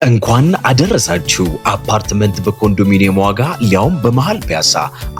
እንኳን አደረሳችሁ። አፓርትመንት በኮንዶሚኒየም ዋጋ ሊያውም በመሃል ፒያሳ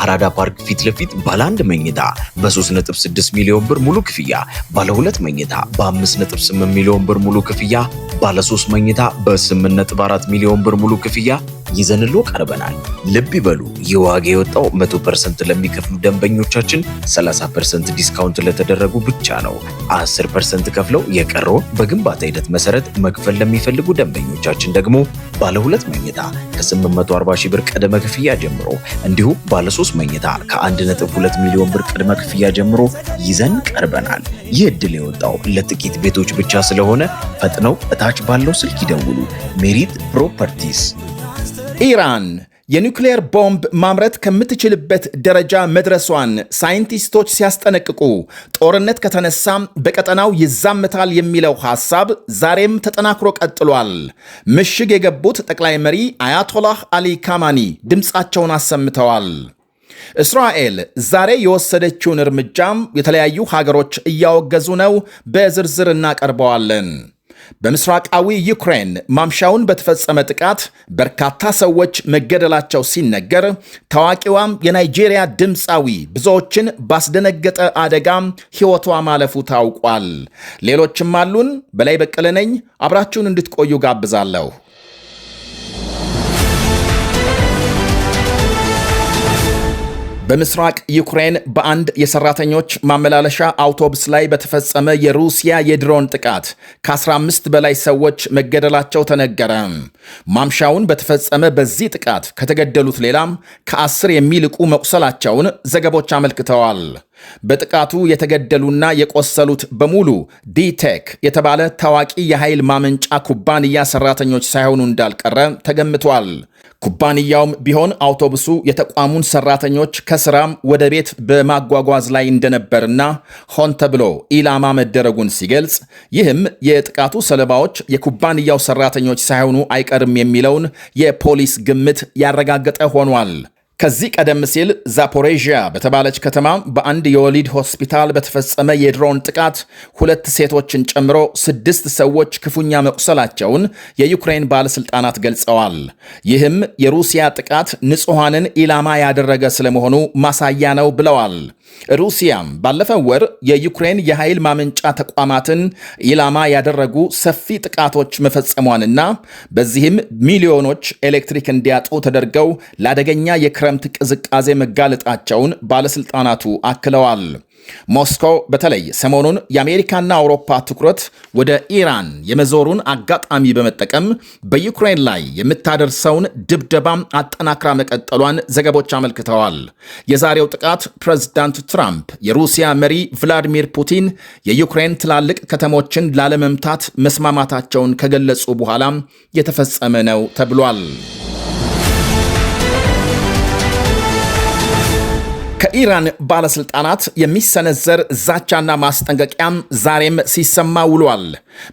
አራዳ ፓርክ ፊት ለፊት ባለ 1 መኝታ በ3.6 ሚሊዮን ብር ሙሉ ክፍያ፣ ባለ 2 መኝታ በ5.8 ሚሊዮን ብር ሙሉ ክፍያ፣ ባለ 3 መኝታ በ8.4 ሚሊዮን ብር ሙሉ ክፍያ ይዘንሎ ቀርበናል። ልብ ይበሉ፣ ይህ ዋጋ የወጣው 100% ለሚከፍሉ ደንበኞቻችን 30% ዲስካውንት ለተደረጉ ብቻ ነው። 10% ከፍለው የቀረውን በግንባታ ሂደት መሰረት መክፈል ለሚፈልጉ ደንበኞቻችን ደግሞ ባለ 2 መኝታ ከ840 ሺህ ብር ቅድመ ክፍያ ጀምሮ እንዲሁም ባለ 3 መኝታ ከ1.2 ሚሊዮን ብር ቅድመ ክፍያ ጀምሮ ይዘን ቀርበናል። ይህ ዕድል የወጣው ለጥቂት ቤቶች ብቻ ስለሆነ ፈጥነው እታች ባለው ስልክ ይደውሉ። ሜሪት ፕሮፐርቲስ። ኢራን የኒውክሌር ቦምብ ማምረት ከምትችልበት ደረጃ መድረሷን ሳይንቲስቶች ሲያስጠነቅቁ ጦርነት ከተነሳም በቀጠናው ይዛመታል የሚለው ሐሳብ ዛሬም ተጠናክሮ ቀጥሏል። ምሽግ የገቡት ጠቅላይ መሪ አያቶላህ አሊ ካማኒ ድምፃቸውን አሰምተዋል። እስራኤል ዛሬ የወሰደችውን እርምጃም የተለያዩ ሀገሮች እያወገዙ ነው። በዝርዝር እናቀርበዋለን። በምስራቃዊ ዩክሬን ማምሻውን በተፈጸመ ጥቃት በርካታ ሰዎች መገደላቸው ሲነገር ታዋቂዋም የናይጄሪያ ድምፃዊ ብዙዎችን ባስደነገጠ አደጋም ሕይወቷ ማለፉ ታውቋል። ሌሎችም አሉን። በላይ በቀለ ነኝ። አብራችሁን እንድትቆዩ ጋብዛለሁ። በምስራቅ ዩክሬን በአንድ የሰራተኞች ማመላለሻ አውቶቡስ ላይ በተፈጸመ የሩሲያ የድሮን ጥቃት ከ15 በላይ ሰዎች መገደላቸው ተነገረ። ማምሻውን በተፈጸመ በዚህ ጥቃት ከተገደሉት ሌላም ከ10 የሚልቁ መቁሰላቸውን ዘገቦች አመልክተዋል። በጥቃቱ የተገደሉና የቆሰሉት በሙሉ ዲቴክ የተባለ ታዋቂ የኃይል ማመንጫ ኩባንያ ሰራተኞች ሳይሆኑ እንዳልቀረ ተገምቷል። ኩባንያውም ቢሆን አውቶቡሱ የተቋሙን ሰራተኞች ከስራም ወደ ቤት በማጓጓዝ ላይ እንደነበርና ሆን ተብሎ ኢላማ መደረጉን ሲገልጽ፣ ይህም የጥቃቱ ሰለባዎች የኩባንያው ሰራተኞች ሳይሆኑ አይቀርም የሚለውን የፖሊስ ግምት ያረጋገጠ ሆኗል። ከዚህ ቀደም ሲል ዛፖሬዥያ በተባለች ከተማ በአንድ የወሊድ ሆስፒታል በተፈጸመ የድሮን ጥቃት 2 ሴቶችን ጨምሮ 6 ሰዎች ክፉኛ መቁሰላቸውን የዩክሬን ባለሥልጣናት ገልጸዋል። ይህም የሩሲያ ጥቃት ንጹሐንን ኢላማ ያደረገ ስለመሆኑ ማሳያ ነው ብለዋል። ሩሲያም ባለፈው ወር የዩክሬን የኃይል ማመንጫ ተቋማትን ኢላማ ያደረጉ ሰፊ ጥቃቶች መፈጸሟንና በዚህም ሚሊዮኖች ኤሌክትሪክ እንዲያጡ ተደርገው ለአደገኛ የክረምት ቅዝቃዜ መጋለጣቸውን ባለሥልጣናቱ አክለዋል። ሞስኮ በተለይ ሰሞኑን የአሜሪካና አውሮፓ ትኩረት ወደ ኢራን የመዞሩን አጋጣሚ በመጠቀም በዩክሬን ላይ የምታደርሰውን ድብደባም አጠናክራ መቀጠሏን ዘገቦች አመልክተዋል። የዛሬው ጥቃት ፕሬዝዳንት ትራምፕ የሩሲያ መሪ ቭላዲሚር ፑቲን የዩክሬን ትላልቅ ከተሞችን ላለመምታት መስማማታቸውን ከገለጹ በኋላም የተፈጸመ ነው ተብሏል። ከኢራን ባለስልጣናት የሚሰነዘር ዛቻና ማስጠንቀቂያም ዛሬም ሲሰማ ውሏል።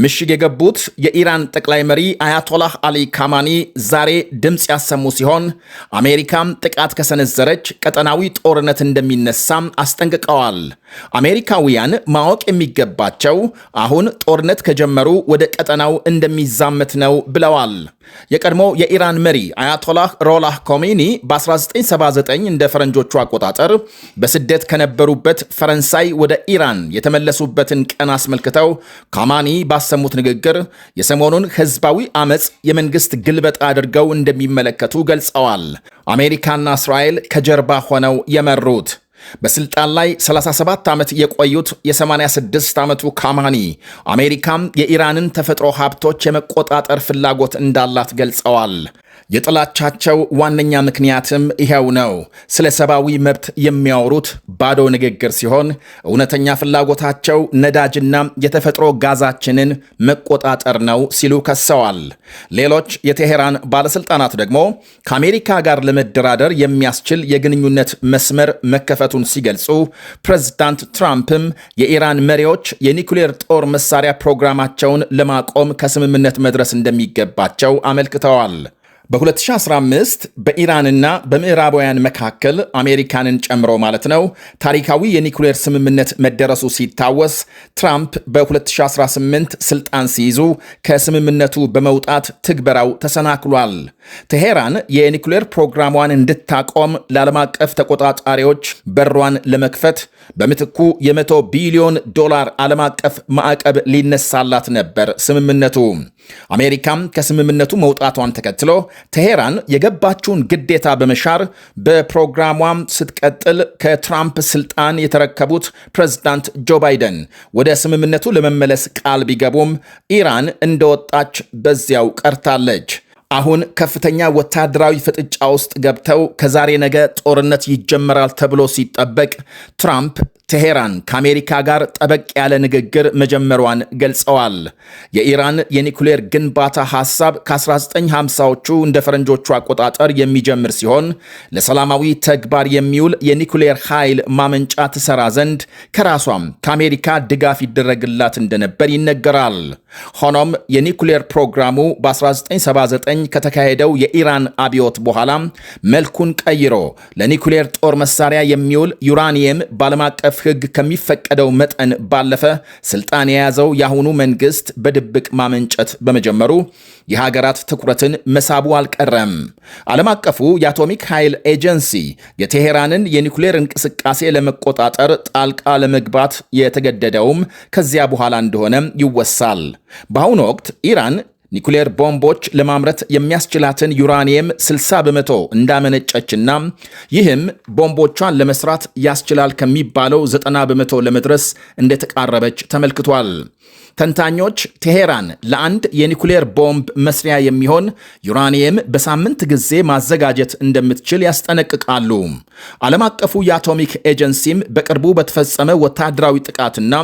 ምሽግ የገቡት የኢራን ጠቅላይ መሪ አያቶላህ አሊ ካማኒ ዛሬ ድምፅ ያሰሙ ሲሆን አሜሪካም ጥቃት ከሰነዘረች ቀጠናዊ ጦርነት እንደሚነሳም አስጠንቅቀዋል። አሜሪካውያን ማወቅ የሚገባቸው አሁን ጦርነት ከጀመሩ ወደ ቀጠናው እንደሚዛመት ነው ብለዋል። የቀድሞ የኢራን መሪ አያቶላህ ሮላህ ኮሜኒ በ1979 እንደ ፈረንጆቹ አቆጣጠር በስደት ከነበሩበት ፈረንሳይ ወደ ኢራን የተመለሱበትን ቀን አስመልክተው ካማኒ ባሰሙት ንግግር የሰሞኑን ህዝባዊ አመፅ የመንግስት ግልበጣ አድርገው እንደሚመለከቱ ገልጸዋል። አሜሪካና እስራኤል ከጀርባ ሆነው የመሩት በስልጣን ላይ 37 ዓመት የቆዩት የ86 ዓመቱ ካማኒ አሜሪካም የኢራንን ተፈጥሮ ሀብቶች የመቆጣጠር ፍላጎት እንዳላት ገልጸዋል። የጥላቻቸው ዋነኛ ምክንያትም ይሄው ነው። ስለ ሰብአዊ መብት የሚያወሩት ባዶ ንግግር ሲሆን እውነተኛ ፍላጎታቸው ነዳጅና የተፈጥሮ ጋዛችንን መቆጣጠር ነው ሲሉ ከሰዋል። ሌሎች የቴሄራን ባለስልጣናት ደግሞ ከአሜሪካ ጋር ለመደራደር የሚያስችል የግንኙነት መስመር መከፈቱን ሲገልጹ፣ ፕሬዝዳንት ትራምፕም የኢራን መሪዎች የኒውክሌር ጦር መሳሪያ ፕሮግራማቸውን ለማቆም ከስምምነት መድረስ እንደሚገባቸው አመልክተዋል። በ2015 በኢራንና በምዕራባውያን መካከል አሜሪካንን ጨምሮ ማለት ነው ታሪካዊ የኒኩሌር ስምምነት መደረሱ ሲታወስ ትራምፕ በ2018 ስልጣን ሲይዙ ከስምምነቱ በመውጣት ትግበራው ተሰናክሏል። ቴሄራን የኒኩሌር ፕሮግራሟን እንድታቆም ለዓለም አቀፍ ተቆጣጣሪዎች በሯን ለመክፈት በምትኩ የ100 ቢሊዮን ዶላር ዓለም አቀፍ ማዕቀብ ሊነሳላት ነበር ስምምነቱ። አሜሪካም ከስምምነቱ መውጣቷን ተከትሎ ቴሄራን የገባችውን ግዴታ በመሻር በፕሮግራሟም ስትቀጥል ከትራምፕ ስልጣን የተረከቡት ፕሬዝዳንት ጆ ባይደን ወደ ስምምነቱ ለመመለስ ቃል ቢገቡም ኢራን እንደወጣች በዚያው ቀርታለች። አሁን ከፍተኛ ወታደራዊ ፍጥጫ ውስጥ ገብተው ከዛሬ ነገ ጦርነት ይጀመራል ተብሎ ሲጠበቅ ትራምፕ ቴሄራን ከአሜሪካ ጋር ጠበቅ ያለ ንግግር መጀመሯን ገልጸዋል። የኢራን የኒኩሌር ግንባታ ሐሳብ ከ1950ዎቹ እንደ ፈረንጆቹ አቆጣጠር የሚጀምር ሲሆን ለሰላማዊ ተግባር የሚውል የኒኩሌር ኃይል ማመንጫ ትሰራ ዘንድ ከራሷም ከአሜሪካ ድጋፍ ይደረግላት እንደነበር ይነገራል። ሆኖም የኒኩሌር ፕሮግራሙ በ1979 ከተካሄደው የኢራን አብዮት በኋላ መልኩን ቀይሮ ለኒኩሌር ጦር መሳሪያ የሚውል ዩራኒየም በዓለም አቀፍ ሕግ ከሚፈቀደው መጠን ባለፈ ስልጣን የያዘው የአሁኑ መንግስት በድብቅ ማመንጨት በመጀመሩ የሀገራት ትኩረትን መሳቡ አልቀረም። ዓለም አቀፉ የአቶሚክ ኃይል ኤጀንሲ የቴሄራንን የኒኩሌር እንቅስቃሴ ለመቆጣጠር ጣልቃ ለመግባት የተገደደውም ከዚያ በኋላ እንደሆነ ይወሳል። በአሁኑ ወቅት ኢራን ኒኩሌር ቦምቦች ለማምረት የሚያስችላትን ዩራኒየም 60 በመቶ እንዳመነጨችና ይህም ቦምቦቿን ለመስራት ያስችላል ከሚባለው 90 በመቶ ለመድረስ እንደተቃረበች ተመልክቷል። ተንታኞች ቴሄራን ለአንድ የኒኩሌር ቦምብ መስሪያ የሚሆን ዩራኒየም በሳምንት ጊዜ ማዘጋጀት እንደምትችል ያስጠነቅቃሉ። ዓለም አቀፉ የአቶሚክ ኤጀንሲም በቅርቡ በተፈጸመ ወታደራዊ ጥቃትና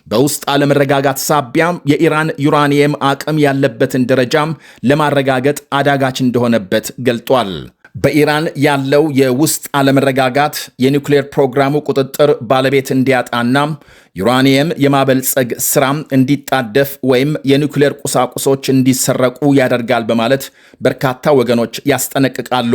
በውስጥ አለመረጋጋት ሳቢያ የኢራን ዩራኒየም አቅም ያለበትን ደረጃም ለማረጋገጥ አዳጋች እንደሆነበት ገልጧል። በኢራን ያለው የውስጥ አለመረጋጋት የኒውክሌር ፕሮግራሙ ቁጥጥር ባለቤት እንዲያጣና ዩራኒየም የማበልጸግ ስራም እንዲጣደፍ ወይም የኒውክሌር ቁሳቁሶች እንዲሰረቁ ያደርጋል በማለት በርካታ ወገኖች ያስጠነቅቃሉ።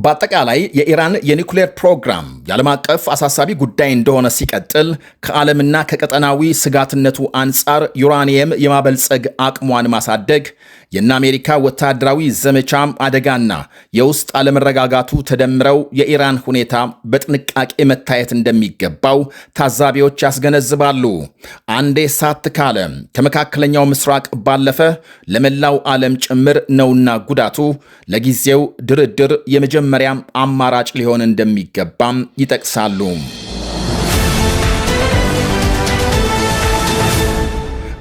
በአጠቃላይ የኢራን የኒውክሌር ፕሮግራም የዓለም አቀፍ አሳሳቢ ጉዳይ እንደሆነ ሲቀጥል ከዓለምና ከቀጠናዊ ስጋትነቱ አንጻር ዩራኒየም የማበልጸግ አቅሟን ማሳደግ የእነ አሜሪካ ወታደራዊ ዘመቻም አደጋና የውስጥ አለመረጋጋቱ ተደምረው የኢራን ሁኔታ በጥንቃቄ መታየት እንደሚገባው ታዛቢዎች ያስገነዝባሉ። አንዴ ሳት ካለ ከመካከለኛው ምስራቅ ባለፈ ለመላው ዓለም ጭምር ነውና ጉዳቱ ለጊዜው ድርድር የመጀመሪያም አማራጭ ሊሆን እንደሚገባም ይጠቅሳሉ።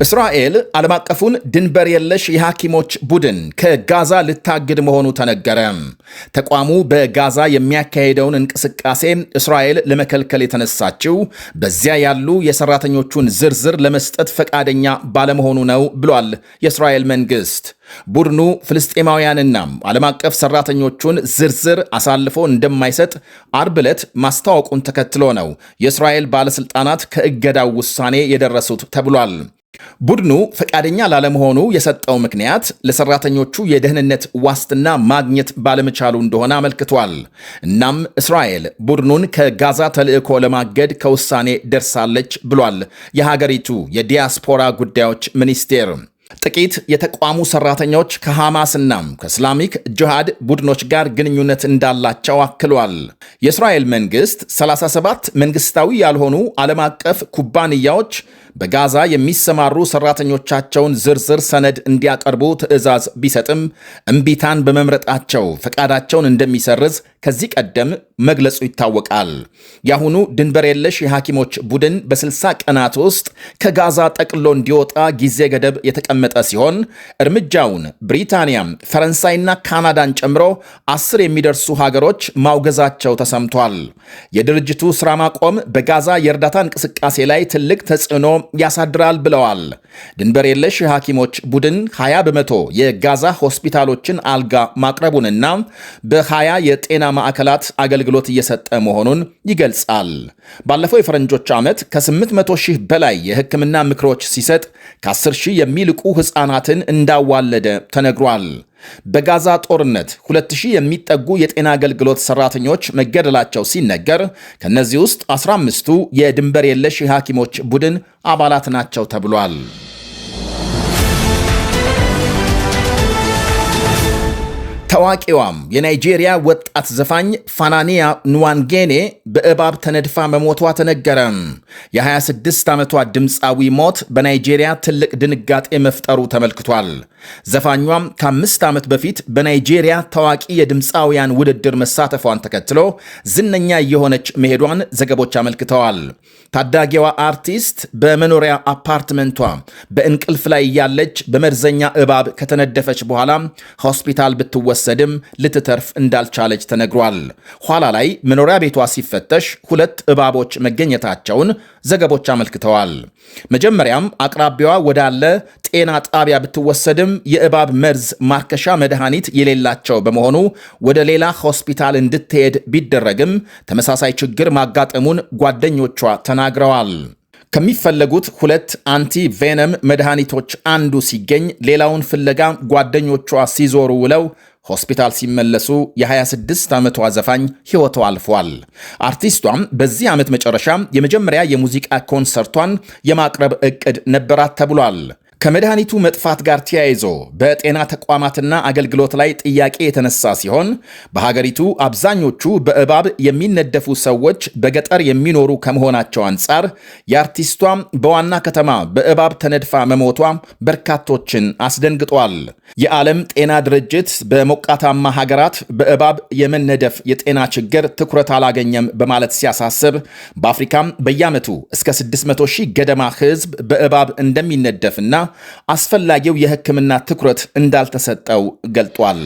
እስራኤል ዓለም አቀፉን ድንበር የለሽ የሐኪሞች ቡድን ከጋዛ ልታግድ መሆኑ ተነገረ። ተቋሙ በጋዛ የሚያካሄደውን እንቅስቃሴ እስራኤል ለመከልከል የተነሳችው በዚያ ያሉ የሰራተኞቹን ዝርዝር ለመስጠት ፈቃደኛ ባለመሆኑ ነው ብሏል የእስራኤል መንግስት። ቡድኑ ፍልስጤማውያንና ዓለም አቀፍ ሰራተኞቹን ዝርዝር አሳልፎ እንደማይሰጥ አርብ ዕለት ማስታወቁን ተከትሎ ነው የእስራኤል ባለሥልጣናት ከእገዳው ውሳኔ የደረሱት ተብሏል። ቡድኑ ፈቃደኛ ላለመሆኑ የሰጠው ምክንያት ለሰራተኞቹ የደህንነት ዋስትና ማግኘት ባለመቻሉ እንደሆነ አመልክቷል። እናም እስራኤል ቡድኑን ከጋዛ ተልዕኮ ለማገድ ከውሳኔ ደርሳለች ብሏል የሀገሪቱ የዲያስፖራ ጉዳዮች ሚኒስቴር። ጥቂት የተቋሙ ሰራተኞች ከሐማስና ከእስላሚክ ጅሃድ ቡድኖች ጋር ግንኙነት እንዳላቸው አክሏል። የእስራኤል መንግስት 37 መንግስታዊ ያልሆኑ ዓለም አቀፍ ኩባንያዎች በጋዛ የሚሰማሩ ሰራተኞቻቸውን ዝርዝር ሰነድ እንዲያቀርቡ ትዕዛዝ ቢሰጥም እምቢታን በመምረጣቸው ፈቃዳቸውን እንደሚሰርዝ ከዚህ ቀደም መግለጹ ይታወቃል። የአሁኑ ድንበር የለሽ የሐኪሞች ቡድን በ60 ቀናት ውስጥ ከጋዛ ጠቅሎ እንዲወጣ ጊዜ ገደብ የተቀመጠ ሲሆን እርምጃውን ብሪታንያ፣ ፈረንሳይና ካናዳን ጨምሮ 10 የሚደርሱ ሀገሮች ማውገዛቸው ተሰምቷል። የድርጅቱ ስራ ማቆም በጋዛ የእርዳታ እንቅስቃሴ ላይ ትልቅ ተጽዕኖ ያሳድራል ብለዋል። ድንበር የለሽ የሐኪሞች ቡድን 20 በመቶ የጋዛ ሆስፒታሎችን አልጋ ማቅረቡንና በ20 የጤና ማዕከላት አገልግሎት እየሰጠ መሆኑን ይገልጻል። ባለፈው የፈረንጆች ዓመት ከ800 ሺህ በላይ የሕክምና ምክሮች ሲሰጥ ከ10 ሺህ የሚልቁ ሕፃናትን እንዳዋለደ ተነግሯል። በጋዛ ጦርነት 2000 የሚጠጉ የጤና አገልግሎት ሰራተኞች መገደላቸው ሲነገር ከነዚህ ውስጥ 15ቱ የድንበር የለሽ የሐኪሞች ቡድን አባላት ናቸው ተብሏል። ታዋቂዋም የናይጄሪያ ወጣት ዘፋኝ ፋናኒያ ንዋንጌኔ በእባብ ተነድፋ መሞቷ ተነገረ። የ26 ዓመቷ ድምፃዊ ሞት በናይጄሪያ ትልቅ ድንጋጤ መፍጠሩ ተመልክቷል። ዘፋኟም ከ5 ዓመት በፊት በናይጄሪያ ታዋቂ የድምፃውያን ውድድር መሳተፏን ተከትሎ ዝነኛ እየሆነች መሄዷን ዘገቦች አመልክተዋል። ታዳጊዋ አርቲስት በመኖሪያ አፓርትመንቷ በእንቅልፍ ላይ ያለች በመርዘኛ እባብ ከተነደፈች በኋላ ሆስፒታል ብትወሰድም ልትተርፍ እንዳልቻለች ተነግሯል። ኋላ ላይ መኖሪያ ቤቷ ሲፈተሽ 2 እባቦች መገኘታቸውን ዘገቦች አመልክተዋል። መጀመሪያም አቅራቢያዋ ወዳለ ጤና ጣቢያ ብትወሰድም የእባብ መርዝ ማርከሻ መድኃኒት የሌላቸው በመሆኑ ወደ ሌላ ሆስፒታል እንድትሄድ ቢደረግም ተመሳሳይ ችግር ማጋጠሙን ጓደኞቿ ተናግረዋል። ከሚፈለጉት 2 አንቲ ቬነም መድኃኒቶች አንዱ ሲገኝ ሌላውን ፍለጋ ጓደኞቿ ሲዞሩ ውለው ሆስፒታል ሲመለሱ የ26 ዓመቷ ዘፋኝ ሕይወቷ አልፏል። አርቲስቷም በዚህ ዓመት መጨረሻ የመጀመሪያ የሙዚቃ ኮንሰርቷን የማቅረብ ዕቅድ ነበራት ተብሏል። ከመድኃኒቱ መጥፋት ጋር ተያይዞ በጤና ተቋማትና አገልግሎት ላይ ጥያቄ የተነሳ ሲሆን በሀገሪቱ አብዛኞቹ በእባብ የሚነደፉ ሰዎች በገጠር የሚኖሩ ከመሆናቸው አንጻር የአርቲስቷ በዋና ከተማ በእባብ ተነድፋ መሞቷ በርካቶችን አስደንግጧል። የዓለም ጤና ድርጅት በሞቃታማ ሀገራት በእባብ የመነደፍ የጤና ችግር ትኩረት አላገኘም በማለት ሲያሳስብ በአፍሪካም በየዓመቱ እስከ 600,000 ገደማ ሕዝብ በእባብ እንደሚነደፍና አስፈላጊው የሕክምና ትኩረት እንዳልተሰጠው ገልጧል።